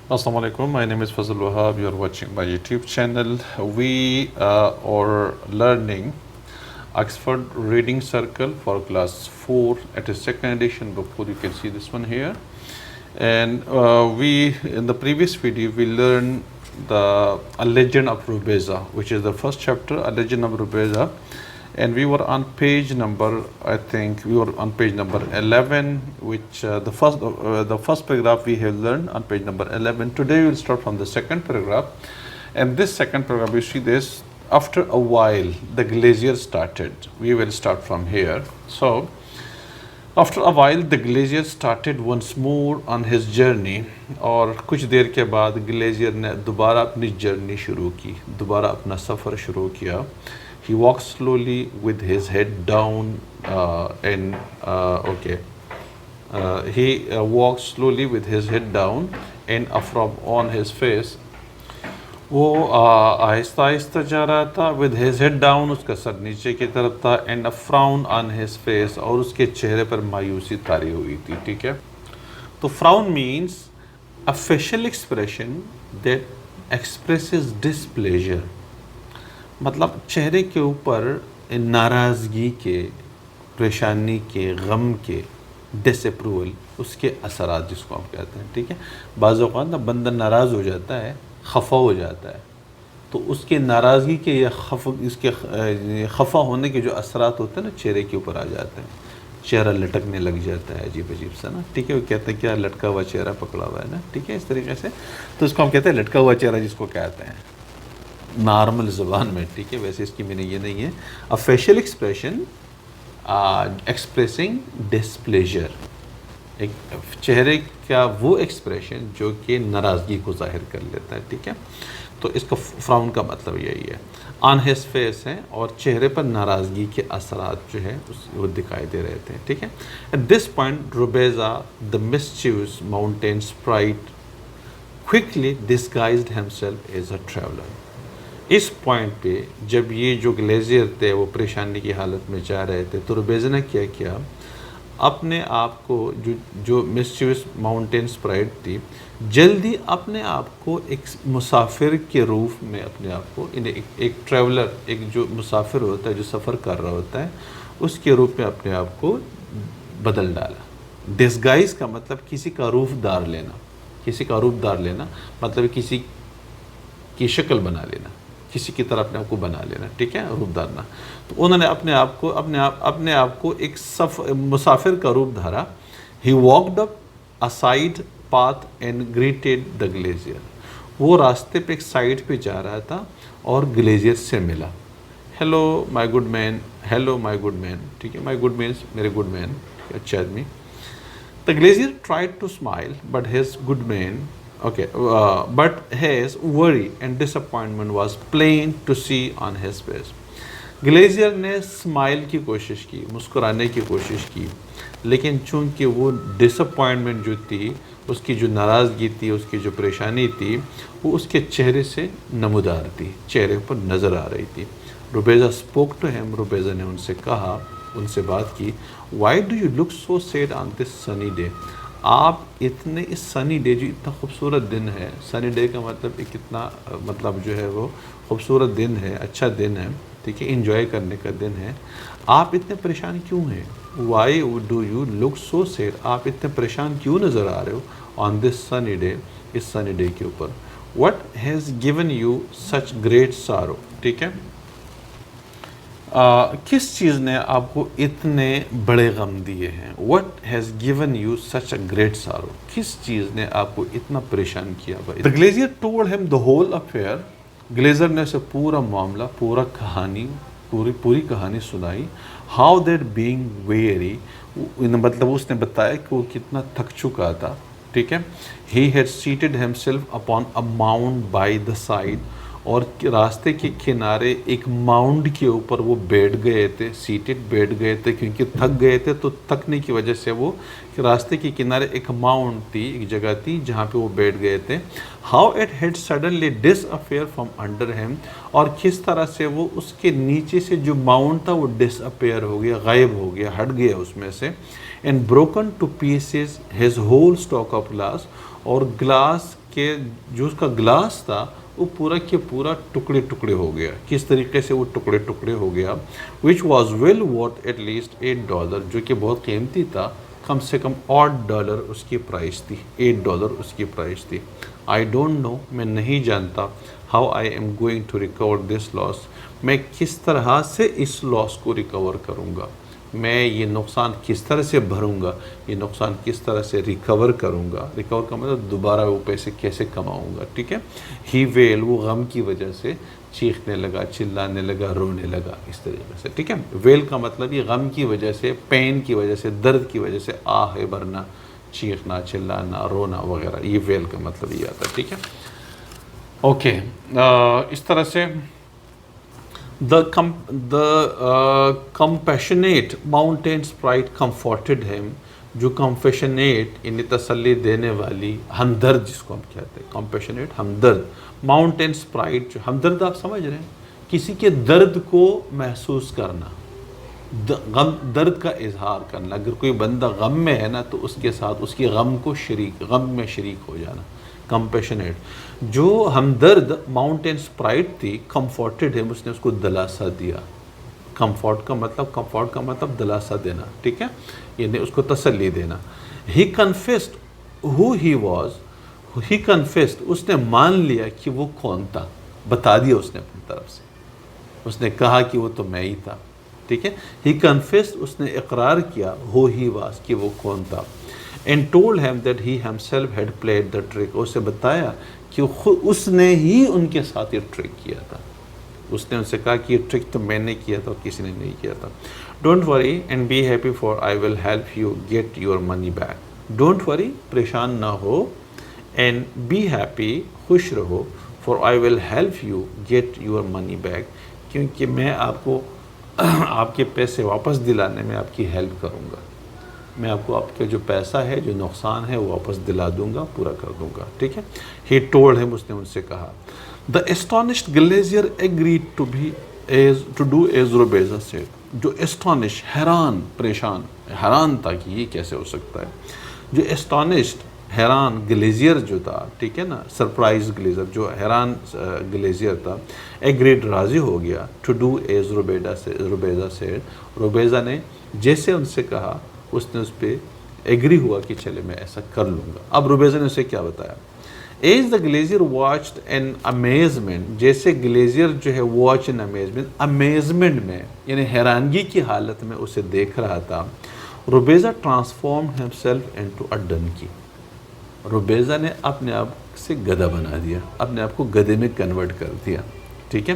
Assalamu alaikum. My name is Fazal Wahab. You are watching my YouTube channel. We are learning Oxford Reading Circle for class 4 at a second edition. Before you can see this one here. And we in the previous video we learned A Legend of Rubeza, which is the first chapter, A Legend of Rubeza. And we were on page number, I think we were on page number 11, which the first paragraph we have learned on page number 11. Today we will start from the second paragraph. And this second paragraph, you see this, after a while the glacier started. We will start from here. So after a while the glacier started once more on his journey. اور کچھ دیر کے بعد گلیزیئر نے دوبارہ اپنی journey شروع کی، دوبارہ اپنا سفر شروع کیا. He walked slowly with his head down he walked slowly with his head down and a frown on his face. وہ آہستہ آہستہ جا رہا تھا. with his head down اس کا سر نیچے کی طرف تھا and a frown on his face اور اس کے چہرے پر مایوسی تاری ہوئی تھی. ٹھیک ہے، تو frown means a facial expression that expresses displeasure. مطلب چہرے کے اوپر ناراضگی کے، پریشانی کے، غم کے، ڈس اپروول، اس کے اثرات جس کو ہم کہتے ہیں. ٹھیک ہے، بعض اوقات نا بندہ ناراض ہو جاتا ہے، خفا ہو جاتا ہے، تو اس کے ناراضگی کے یا خفا ہونے کے جو اثرات ہوتے ہیں نا چہرے کے اوپر آ جاتے ہیں. چہرہ لٹکنے لگ جاتا ہے عجیب عجیب سا نا. ٹھیک ہے، وہ کہتے ہیں کیا لٹکا ہوا چہرہ پکڑا ہوا ہے نا. ٹھیک ہے، اس طریقے سے تو اس کو ہم کہتے ہیں لٹکا ہوا چہرہ جس کو کہتے ہیں نارمل زبان میں. ٹھیک ہے، ویسے اس کی میننگ یہ نہیں ہے. A facial expression expressing displeasure، ایک چہرے کا وہ ایکسپریشن جو کہ ناراضگی کو ظاہر کر لیتا ہے. ٹھیک ہے، تو اس کا فراؤن کا مطلب یہی ہے. آن ہیز فیس ہے اور چہرے پر ناراضگی کے اثرات جو ہے وہ دکھائی دے رہے تھے. ٹھیک ہے. At this point Rubezahl the mischievous mountain sprite quickly disguised himself as a traveler. اس پوائنٹ پہ جب یہ جو گلیزیئر تھے وہ پریشانی کی حالت میں جا رہے تھے تو روبیزا نے کیا اپنے آپ کو جو مسچیوس ماؤنٹین اسپرائٹ تھی، جلدی اپنے آپ کو ایک مسافر کے روپ میں اپنے آپ کو ایک ٹریولر، ایک جو مسافر ہوتا ہے جو سفر کر رہا ہوتا ہے اس کے روپ میں اپنے آپ کو بدل ڈالا. ڈسگائز کا مطلب کسی کا روپ دار لینا، کسی کا روپ دار لینا مطلب کسی کی شکل بنا لینا، کسی کی طرح اپنے آپ کو بنا لینا. ٹھیک ہے، روپ دارنا. تو انہوں نے اپنے آپ کو ایک مسافر کا روپ دھارا. He walked up a side path and greeted the glacier. وہ راستے پہ ایک سائڈ پہ جا رہا تھا اور گلیزیئر سے ملا. Hello my good man, hello my good man. ٹھیک ہے، مائی گڈ مینس میرے گڈ مین، اچھا آدمی. The glacier tried to smile but his worry and disappointment was plain to see on his face. گلیزیئر نے smile کی کوشش کی، مسکرانے کی کوشش کی، لیکن چونکہ وہ ڈس اپوائنٹمنٹ جو تھی، اس کی جو ناراضگی تھی، اس کی جو پریشانی تھی، وہ اس کے چہرے سے نمودار تھی، چہرے پر نظر آ رہی تھی. Rubeza spoke to him, Rubeza نے ان سے کہا، ان سے بات کی. Why do you look so sad on this sunny day? آپ اتنے اس سنی ڈے، جو اتنا خوبصورت دن ہے، سنی ڈے کا مطلب ایک کتنا مطلب جو ہے وہ خوبصورت دن ہے، اچھا دن ہے. ٹھیک ہے، انجوائے کرنے کا دن ہے. آپ اتنے پریشان کیوں ہیں؟ Why do you look so sad, آپ اتنے پریشان کیوں نظر آ رہے ہو آن this sunny day, us Sunni day کے اوپر. What has given you such great سارو. ٹھیک ہے، کس چیز نے آپ کو اتنے بڑے غم دیے ہیں؟ What has given you such a great سارو، کس چیز نے آپ کو اتنا پریشان کیا؟ The glacier told him the whole affair. Glaser نے اسے پورا معاملہ، پوری کہانی سنائی. How that being weary، مطلب اس نے بتایا کہ وہ کتنا تھک چکا تھا. ٹھیک ہے. He had seated himself upon a mound by the side، اور راستے کے کنارے ایک ماؤنڈ کے اوپر وہ بیٹھ گئے تھے. سیٹڈ بیٹھ گئے تھے کیونکہ تھک گئے تھے، تو تھکنے کی وجہ سے وہ راستے کے کنارے ایک ماؤنڈ تھی، ایک جگہ تھی جہاں پہ وہ بیٹھ گئے تھے. How it had suddenly disappear from under him, اور کس طرح سے وہ اس کے نیچے سے جو ماؤنڈ تھا وہ ڈس اپیئر ہو گیا، غائب ہو گیا، ہٹ گیا اس میں سے. And broken to pieces his whole stock of glass, اور گلاس کہ جو اس کا گلاس تھا وہ پورا کے پورا ٹکڑے ٹکڑے ہو گیا. کس طریقے سے وہ ٹکڑے ٹکڑے ہو گیا؟ Which was well worth at least $8, جو کہ بہت قیمتی تھا، کم سے کم $8 اس کی پرائس تھی، $8 اس کی پرائس تھی. آئی ڈونٹ نو، میں نہیں جانتا، how I am going to recover this loss, میں کس طرح سے اس لاس کو ریکور کروں گا، میں یہ نقصان کس طرح سے بھروں گا، یہ نقصان کس طرح سے ریکور کروں گا. ریکور کا مطلب دوبارہ وہ پیسے کیسے کماؤں گا. ٹھیک ہے. ہی ویل، وہ غم کی وجہ سے چیخنے لگا، چلانے لگا، رونے لگا، اس طریقے سے. ٹھیک ہے. ویل کا مطلب یہ غم کی وجہ سے، پین کی وجہ سے، درد کی وجہ سے آہ بھرنا، چیخنا، چلانا، رونا وغیرہ، یہ ویل کا مطلب یہ آتا ہے. ٹھیک ہے. اوکے. اس طرح سے The compassionate mountain sprite comforted him، جو compassionate یعنی تسلی دینے والی، ہمدرد جس کو ہم کہتے ہیں، compassionate ہمدرد، mountain sprite جو ہمدرد آپ سمجھ رہے ہیں، کسی کے درد کو محسوس کرنا، درد کا اظہار کرنا. اگر کوئی بندہ غم میں ہے نا تو اس کے ساتھ اس کی غم میں شریک ہو جانا. کمپیشنیٹ، جو ہمدرد ماؤنٹین اسپرائٹ تھی، کمفورٹڈ ہم، اس نے اس کو دلاسا دیا. کمفورٹ کا مطلب دلاسا دینا. ٹھیک ہے، یعنی اس کو تسلی دینا. ہی کنفیسڈ ہو ہی واز، ہی کنفیسڈ، اس نے مان لیا کہ وہ کون تھا، بتا دیا اس نے اپنی طرف سے، اس نے کہا کہ وہ تو میں ہی تھا. ٹھیک ہے. ہی کنفیسڈ، اس نے اقرار کیا، ہو ہی واز، کہ وہ کون تھا. and told him that he himself had played the trick، اسے بتایا کہ اس نے ہی ان کے ساتھ یہ ٹرک کیا تھا. اس نے ان سے کہا کہ یہ ٹرک تو میں نے کیا تھا اور کسی نے نہیں کیا تھا. Don't worry and be happy for I will help you get your money back. Don't worry, پریشان نہ ہو، اینڈ بی ہیپی، خوش رہو، for I will help you get your money back, کیونکہ میں آپ کو آپ کے پیسے واپس دلانے میں آپ کی ہیلپ کروں گا. میں آپ کو آپ کا جو پیسہ ہے، جو نقصان ہے، وہ واپس دلا دوں گا، پورا کر دوں گا. ٹھیک ہے. ہی ٹولڈ ہم، اس نے ان سے کہا. The astonished glazier agreed to do as Rubezahl said. جو اسٹانش، حیران، پریشان، حیران تھا کہ یہ کیسے ہو سکتا ہے. جو اسٹانشڈ، حیران گلیزیئر جو تھا، ٹھیک ہے نا، سرپرائز گلیزیئر، جو حیران گلیزیئر تھا، ایگریڈ، راضی ہو گیا، to do as Rubezahl sad, روبیزا نے جیسے ان سے کہا، اس نے اس پہ ایگری ہوا کہ چلے میں ایسا کر لوں گا. اب روبیزا نے اسے کیا بتایا. ایز دا گلیزیئر واچڈ ان امیزمنٹ، جیسے گلیزیئر جو ہے واچ ان امیزمنٹ، امیزمنٹ میں یعنی حیرانگی کی حالت میں اسے دیکھ رہا تھا. روبیزا ٹرانسفارمڈ ہمسیلف انٹو اے ڈنکی. روبیزا نے اپنے آپ سے گدھا بنا دیا، اپنے آپ کو گدھے میں کنورٹ کر دیا. ٹھیک ہے.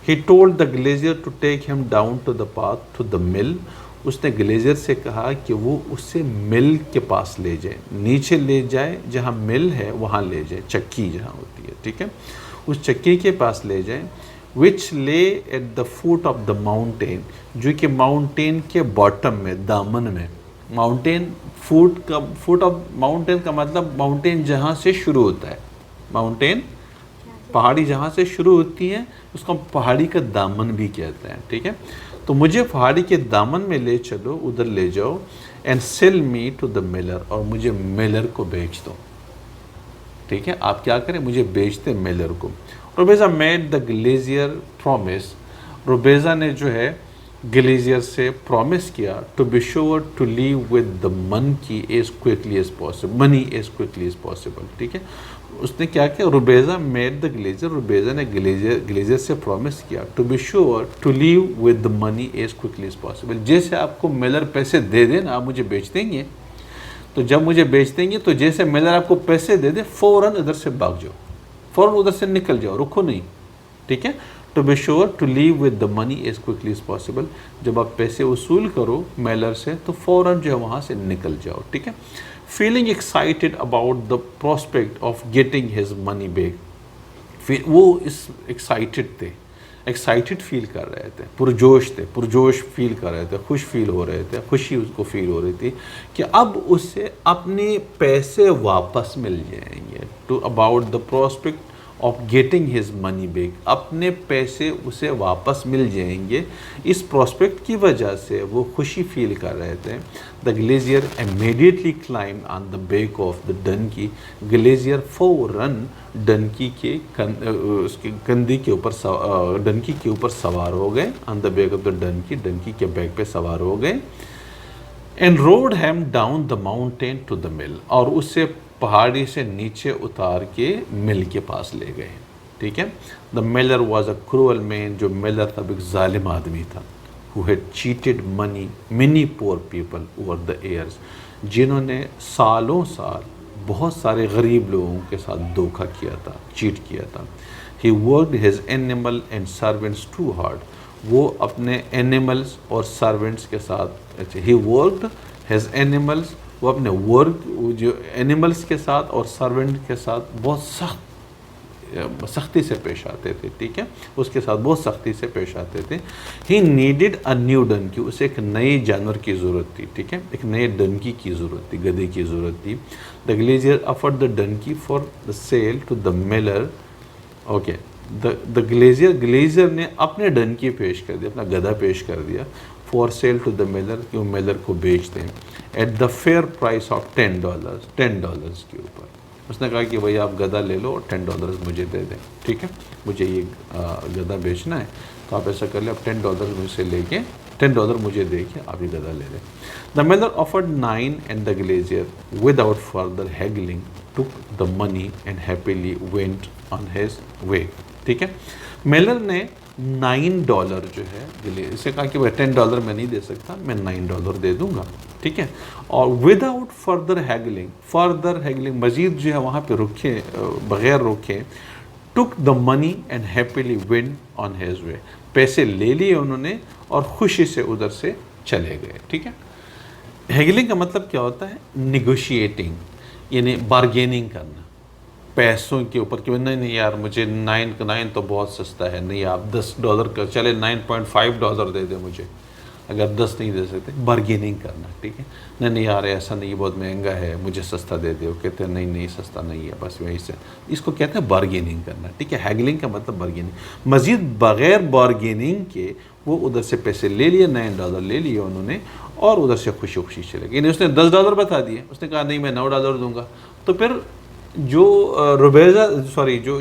He told the گلیزیئر to take him down to the path to the mill. اس نے گلیزیئر سے کہا کہ وہ اسے مل کے پاس لے جائے، نیچے لے جائے، جہاں مل ہے وہاں لے جائے، چکی جہاں ہوتی ہے. ٹھیک ہے. اس چکی کے پاس لے جائیں. Which lay at the foot of the mountain, جو کہ ماؤنٹین کے باٹم میں، دامن میں. ماؤنٹین، فوٹ آف ماؤنٹین کا مطلب ماؤنٹین جہاں سے شروع ہوتا ہے. ماؤنٹین، پہاڑی جہاں سے شروع ہوتی ہے اس کو پہاڑی کا دامن بھی کہتے ہیں. ٹھیک ہے. تو مجھے پہاڑی کے دامن میں لے چلو، ادھر لے جاؤ. And sell me to the miller, اور مجھے ملر کو بیچ دو. ٹھیک ہے. آپ کیا کریں، مجھے بیچ دیں ملر کو. روبیزا میڈ دا گلیزیئر پرومس. روبیزا نے جو ہے گلیزیئر سے پرومس کیا، to be sure to leave with the money as quickly as possible. ٹھیک ہے. اس نے کیا کیا، روبیزا میڈ دا گلیزیئر، روبیزا نے گلیزیئر سے پرومس کیا، to be sure to leave with the money as quickly as possible. جیسے آپ کو ملر پیسے دے دیں نا، آپ مجھے بیچ دیں گے، تو جب مجھے بیچ دیں گے تو جیسے ملر آپ کو پیسے دے دے، فوراً ادھر سے بھاگ جاؤ، فوراً ادھر سے نکل جاؤ، رکو نہیں. ٹھیک ہے. To be sure to leave with the money as quickly as possible. جب آپ پیسے وصول کرو میلر سے تو فوراً جو ہے وہاں سے نکل جاؤ. ٹھیک ہے. Feeling excited about the prospect of getting his money back. وہ اس ایکسائٹیڈ تھے، ایکسائٹیڈ فیل کر رہے تھے، پرجوش تھے، پرجوش فیل کر رہے تھے، خوش فیل ہو رہے تھے، خوشی اس کو فیل ہو رہی تھی کہ اب اسے اپنے پیسے واپس مل جائیں گے. To about the prospect of getting his money back, اپنے پیسے اسے واپس مل جائیں گے، اس پراسپیکٹ کی وجہ سے وہ خوشی فیل کر رہے تھے. The glazier immediately climb on the back of the donkey, glazier فوراً ڈنکی کے اس کے کندھے کے اوپر ڈنکی کے اوپر سوار ہو گئے. On the back of the donkey, donkey کے بیک پہ سوار ہو گئے. And rode him down the mountain to the mill, اور اسے پہاڑی سے نیچے اتار کے مل کے پاس لے گئے. ٹھیک ہے. دا میلر واز اے کرول مین، جو میلر تھا ایک ظالم آدمی تھا. who had cheated many poor people over the years، جنہوں نے سالوں سال بہت سارے غریب لوگوں کے ساتھ دھوکہ کیا تھا، چیٹ کیا تھا. he worked his animal and servants too hard، وہ اپنے اینیملز اور سرونٹس کے ساتھ he worked his animals، وہ اپنے ورک جو اینیملز کے ساتھ اور سرونٹ کے ساتھ بہت سختی سے پیش آتے تھے. ٹھیک ہے، اس کے ساتھ بہت سختی سے پیش آتے تھے. He needed a new donkey, اسے ایک نئے جانور کی ضرورت تھی. ٹھیک ہے، ایک نئے ڈنکی کی ضرورت تھی، گدھے کی ضرورت تھی. The glazier offered the donkey for the sale to the miller. Okay, the glazier نے اپنے ڈنکی پیش کر دیا، اپنا گدھا پیش کر دیا for sale to the miller, کہ وہ میلر کو بیچ دیں at the fair price of $10 کے اوپر. اس نے کہا کہ بھائی آپ گدھا لے لو اور $10 مجھے دے دیں. ٹھیک ہے، مجھے یہ گدھا بیچنا ہے، تو آپ ایسا کر لیں، آپ $10 مجھ سے لے کے $10 مجھے دے کے آپ یہ گدھا لے لیں. The miller offered 9 and the glazier without further haggling took the money and happily went on his way. ٹھیک ہے، میلر نے $9 جو ہے اسے کہا کہ بھائی $10 میں نہیں دے سکتا، میں $9 دے دوں گا. ٹھیک ہے، اور ود آؤٹ فردر ہیگلنگ مزید جو ہے وہاں پہ رکے، بغیر روکے. Took the money and happily went on his way, پیسے لے لیے انہوں نے اور خوشی سے ادھر سے چلے گئے. ٹھیک ہے، ہیگلنگ کا مطلب کیا ہوتا ہے؟ نیگوشیٹنگ، یعنی بارگیننگ کرنا پیسوں کے اوپر، کہ نہیں یار مجھے 9 تو بہت سستا ہے، نہیں آپ $10 کا چلے $9.5 دے دیں مجھے، اگر 10 نہیں دے سکتے. بارگیننگ کرنا. ٹھیک ہے، نہیں یار ایسا نہیں، بہت مہنگا ہے، مجھے سستا دے دے. وہ کہتے ہیں نہیں سستا نہیں ہے، بس وہیں سے. اس کو کہتے ہیں بارگیننگ کرنا. ٹھیک ہے، ہیگلنگ کا مطلب بارگیننگ. مزید بغیر بارگیننگ کے وہ ادھر سے پیسے لے لیے، $9 لے لیے انہوں نے، اور ادھر سے خوشی خوشی چلے گئے. یعنی اس نے $10 بتا دیے، اس نے کہا نہیں میں $9 دوں گا. تو پھر جو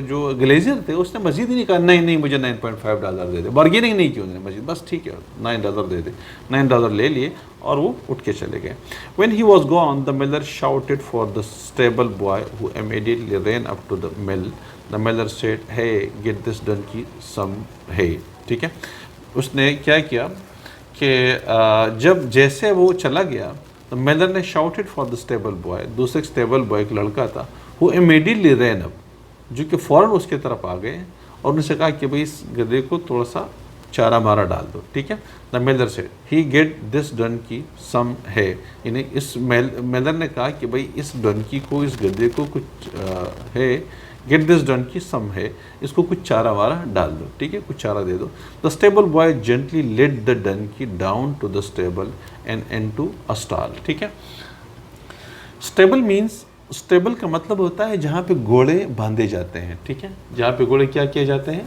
جو گلیزیئر تھے اس نے مزید ہی نہیں کہا نہیں مجھے $9.5 دے دے. بارگیننگ نہیں کی انہوں نے مزید، بس ٹھیک ہے $9 دے دے. $9 لے لیے اور وہ اٹھ کے چلے گئے. when he was gone the miller shouted for the stable boy who immediately ran up to the mill. the miller said hey get this donkey some hay. ٹھیک ہے، اس نے کیا کیا کہ جب جیسے وہ چلا گیا تو میلر نے شاؤٹڈ فار دا اسٹیبل بوائے، دوسرے اسٹیبل بوائے ایک لڑکا تھا، وہ امیڈیٹلی رین اپ، جو کہ فوراً اس کی طرف آ گئے اور ان سے کہا کہ بھائی اس گدھے کو تھوڑا سا چارہ مارا ڈال دو. ٹھیک ہے، دا میلر سے ہی گیٹ دس ڈنکی سم ہے، یعنی اس میلر نے کہا کہ بھائی اس ڈنکی کو، اس گدھے کو کچھ ہے، گیٹ دس ڈنکی سم ہے، اس کو کچھ چارہ وارہ ڈال دو. ٹھیک ہے، کچھ چارہ دے دو. The stable boy gently led the donkey down to the stable and into a stall. ٹھیک ہے، اسٹیبل مینس، اسٹیبل کا مطلب ہوتا ہے جہاں پہ گھوڑے باندھے جاتے ہیں. ٹھیک ہے، جہاں پہ گھوڑے کیا کیے جاتے ہیں؟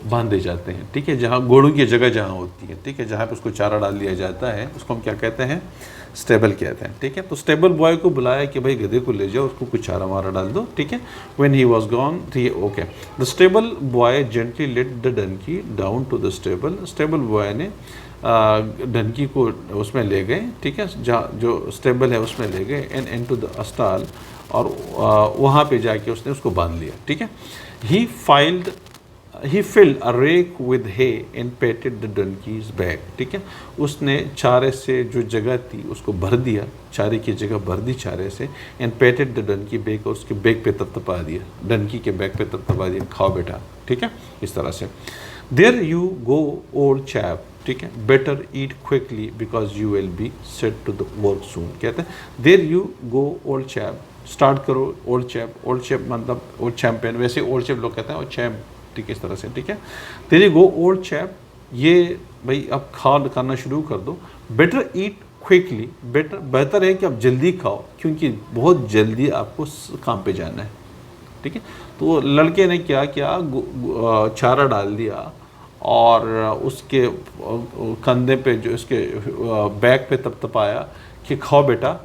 باندھے جاتے ہیں. ٹھیک ہے، جہاں گھوڑوں کی جگہ جہاں ہوتی ہے. ٹھیک ہے، جہاں پہ اس کو چارہ ڈال دیا جاتا ہے اس کو ہم کیا کہتے ہیں؟ اسٹیبل کہتے ہیں. ٹھیک ہے، تو اسٹیبل بوائے کو بلایا کہ بھائی گدھے کو لے جاؤ، اس کو کچھ چارہ مارا ڈال دو. ٹھیک ہے، when he was gone، okay, the stable boy gently led the donkey down to the stable. Stable boy نے ڈنکی کو اس میں لے گئے. ٹھیک ہے، جہاں جو اسٹیبل ہے اس میں لے گئے، and into the stall، اور وہاں پہ جا کے اس نے اس کو باندھ لیا. ٹھیک ہے، he filled a rake with hay and patted the donkey's back. ٹھیک ہے، اس نے چارے سے جو جگہ تھی اس کو بھر دیا، چارے کی جگہ بھر دی چارے سے، and patted the donkey back، اور اس کے بیک پہ تپتپا دیا، ڈنکی کے بیک پہ تپتپا دیا، کھاؤ بیٹا. ٹھیک ہے، اس طرح سے. there you go old chap، ٹھیک ہے، better eat quickly because you will be set to the work soon. کہتے ہیں there you go old chap، start کرو اولڈ چیپ. اولڈ چیپ مطلب اولڈ چیمپئن، ویسے اولڈ چیپ لوگ کہتے ہیں اور چیمپ. ٹھیک ہے، اس طرح سے. ٹھیک ہے، تیری گو اولڈ چیپ، یہ بھائی اب کھانا کرنا شروع کر دو. بیٹر ایٹ کوئکلی، بہتر ہے کہ آپ جلدی کھاؤ، کیونکہ بہت جلدی آپ کو کام پہ جانا ہے. ٹھیک ہے. تو لڑکے نے کیا کیا, چارہ ڈال دیا اور اس کے کندھے پہ جو اس کے بیک پہ تپ تپایا کہ کھاؤ بیٹا,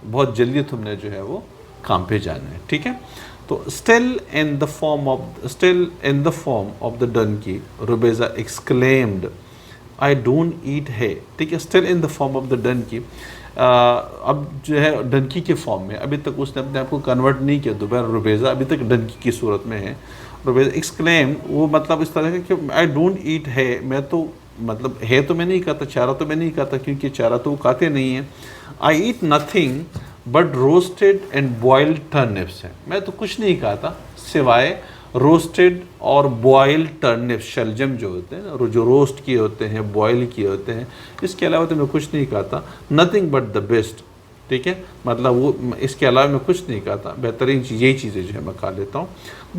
بہت جلدی تم نے جو ہے وہ کام پہ جانا ہے. ٹھیک ہے. تو still in the form of the donkey, Rubeza exclaimed, I don't eat hay. ٹھیک ہے. still in the form of the donkey, اب جو ہے ڈنکی کے فارم میں, ابھی تک اس نے اپنے آپ کو کنورٹ نہیں کیا دوبارہ روبیزہ, ابھی تک ڈنکی کی صورت میں ہے. روبیزہ ایکسکلیم, وہ مطلب اس طرح کا کہ آئی ڈونٹ ایٹ ہے, میں تو مطلب ہے تو میں نہیں کھاتا, چارہ تو میں نہیں کھاتا, کیونکہ چارہ تو وہ کھاتے نہیں ہیں. I eat nothing but roasted and boiled turnips ہیں, میں تو کچھ نہیں کھاتا سوائے روسٹڈ اور بوائل ٹرنپس, شلجم جو ہوتے ہیں نا, جو روسٹ کیے ہوتے ہیں, بوائل کیے ہوتے ہیں, اس کے علاوہ تو میں کچھ نہیں کھاتا. Nothing but the best. ٹھیک ہے. مطلب وہ اس کے علاوہ میں کچھ نہیں کھاتا, بہترین چیز یہی چیزیں جو ہے میں کھا لیتا ہوں.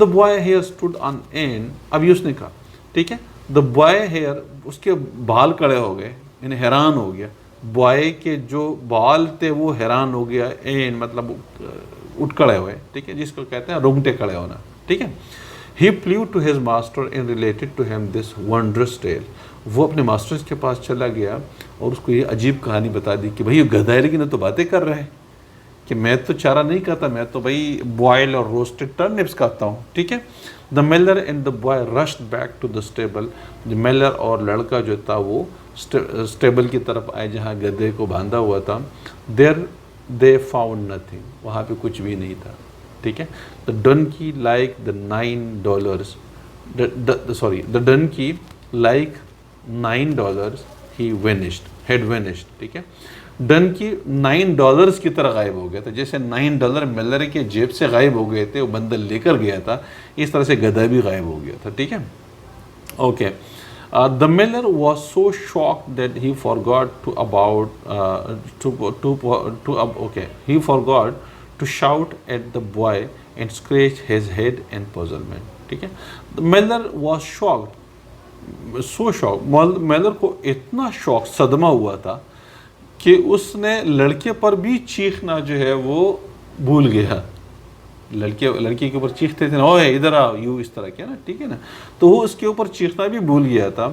The boy hair stood on end, ابھی اس نے کہا. ٹھیک ہے. دا بوائے ہیئر, اس کے بال کڑے ہو گئے, یعنی حیران ہو گیا. بوائے کے جو بال تھے وہ حیران ہو گیا, اینڈ مطلب اٹھ کڑے ہوئے. ٹھیک ہے, جس کو کہتے ہیں رونگٹے کھڑے ہونا. ٹھیک ہے. He flew to his master and related to him this wondrous tale. وہ اپنے ماسٹر کے پاس چلا گیا اور اس کو یہ عجیب کہانی بتا دی کہ بھائی گدھا ہے لیکن تو باتیں کر رہے ہیں کہ میں تو چارہ نہیں کھاتا, میں تو بھائی بوائل اور روسٹڈ ٹرنپس کھاتا ہوں. ٹھیک ہے. The miller and the boy rushed back to the stable. جو میلر اور لڑکا جو تھا وہ اسٹیبل کی طرف آئے جہاں گدھے کو باندھا ہوا تھا. There they found nothing. وہاں پہ کچھ بھی نہیں تھا. ٹھیک ہے. The donkey like the $9, the donkey like $9 had vanished. ٹھیک ہے. ڈنکی $9 کی طرح غائب ہو گیا تھا, جیسے $9 ملر کے جیب سے غائب ہو گئے تھے, وہ بندر لے کر گیا تھا, اس طرح سے گدھا بھی غائب ہو گیا تھا. ٹھیک ہے. Okay. The miller was so shocked that he forgot he forgot to shout at the boy and scratch his head in puzzlement. ٹھیک ہے. The miller was shocked, so shocked. Miller کو اتنا شوق, صدمہ ہوا تھا کہ اس نے لڑکے پر بھی چیخنا جو ہے وہ بھول گیا. لڑکی کے اوپر چیختے تھے نا, اوے ادھر آؤ, یوں اس طرح کیا نا. ٹھیک ہے نا. تو وہ اس کے اوپر چیخنا بھی بھول گیا تھا,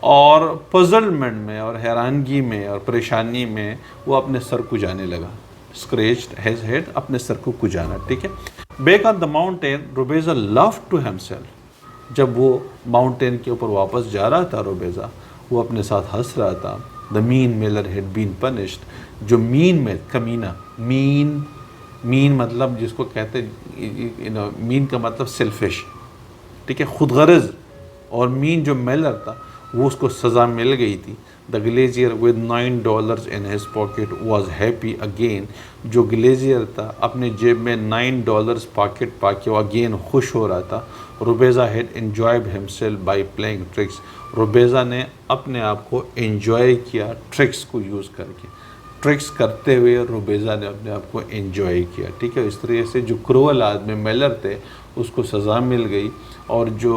اور پزلمنٹ میں اور حیرانگی میں اور پریشانی میں وہ اپنے سر کو جانے لگا. اسکریچڈ ہیز ہیڈ, اپنے سر کو کجانا. ٹھیک ہے. Back on the mountain Rubezahl laughed to himself. جب وہ ماؤنٹین کے اوپر واپس جا رہا تھا روبیزہ, وہ اپنے ساتھ ہنس رہا تھا. The mean miller had been punished. جو مین میں کمینہ, مین مطلب جس کو کہتے ہیں, مین کا مطلب سیلفش. ٹھیک ہے, خود غرض. اور مین جو میلر تھا وہ اس کو سزا مل گئی تھی. The glazier with $9 in his pocket was happy again. جو گلیزیئر تھا اپنے جیب میں $9 پاکٹ پا کے وہ اگین خوش ہو رہا تھا. روبیزہ had enjoyed himself by playing tricks. روبیزہ نے اپنے آپ کو انجوائے کیا ٹرکس کو یوز کر کے. ٹرکس کرتے ہوئے روبیزہ نے اپنے آپ کو انجوائے کیا. ٹھیک ہے. اس طریقے سے جو کرول آدمی میلر تھے اس کو سزا مل گئی, اور جو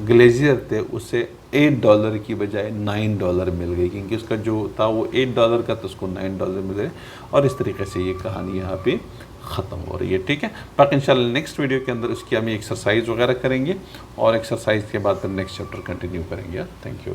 گلیزیئر تھے اسے $8 کی بجائے $9 مل گئی, کیونکہ اس کا جو تھا وہ $8 کا تھا, اس کو $9 مل گئے. اور اس طریقے سے یہ کہانی یہاں پہ ختم ہو رہی ہے. ٹھیک ہے. باقی انشاءاللہ نیکسٹ ویڈیو کے اندر اس کی ہم ایکسرسائز وغیرہ کریں گے, اور ایکسرسائز کے بعد پھر نیکسٹ چیپٹر کنٹینیو کریں گے. Thank you.